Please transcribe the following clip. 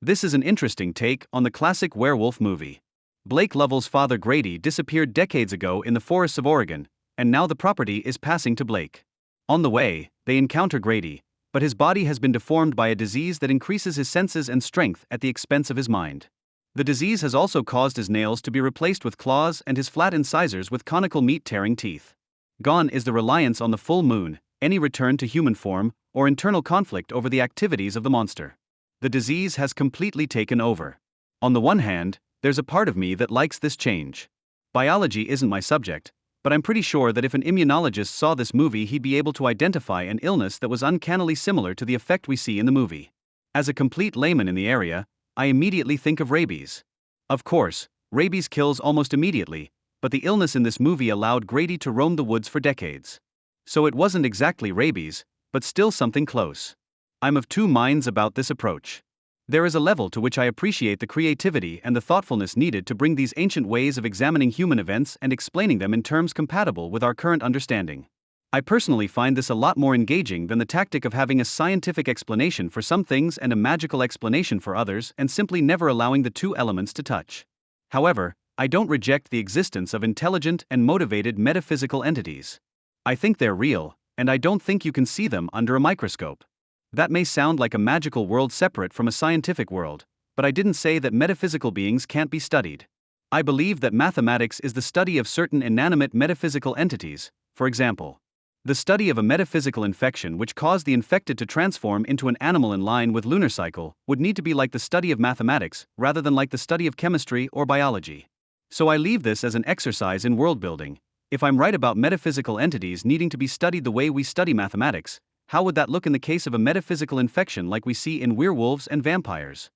This is an interesting take on the classic werewolf movie. Blake Lovell's father Grady disappeared decades ago in the forests of Oregon, and now the property is passing to Blake. On the way, they encounter Grady, but his body has been deformed by a disease that increases his senses and strength at the expense of his mind. The disease has also caused his nails to be replaced with claws and his flat incisors with conical meat-tearing teeth. Gone is the reliance on the full moon, any return to human form, or internal conflict over the activities of the monster. The disease has completely taken over. On the one hand, there's a part of me that likes this change. Biology isn't my subject, but I'm pretty sure that if an immunologist saw this movie, he'd be able to identify an illness that was uncannily similar to the effect we see in the movie. As a complete layman in the area, I immediately think of rabies. Of course, rabies kills almost immediately, but the illness in this movie allowed Grady to roam the woods for decades. So it wasn't exactly rabies, but still something close. I'm of two minds about this approach. There is a level to which I appreciate the creativity and the thoughtfulness needed to bring these ancient ways of examining human events and explaining them in terms compatible with our current understanding. I personally find this a lot more engaging than the tactic of having a scientific explanation for some things and a magical explanation for others and simply never allowing the two elements to touch. However, I don't reject the existence of intelligent and motivated metaphysical entities. I think they're real, and I don't think you can see them under a microscope. That may sound like a magical world separate from a scientific world, but I didn't say that metaphysical beings can't be studied. I believe that mathematics is the study of certain inanimate metaphysical entities. For example, the study of a metaphysical infection which caused the infected to transform into an animal in line with lunar cycle would need to be like the study of mathematics rather than like the study of chemistry or biology. So I leave this as an exercise in world building. If I'm right about metaphysical entities needing to be studied the way we study mathematics, how would that look in the case of a metaphysical infection like we see in werewolves and vampires?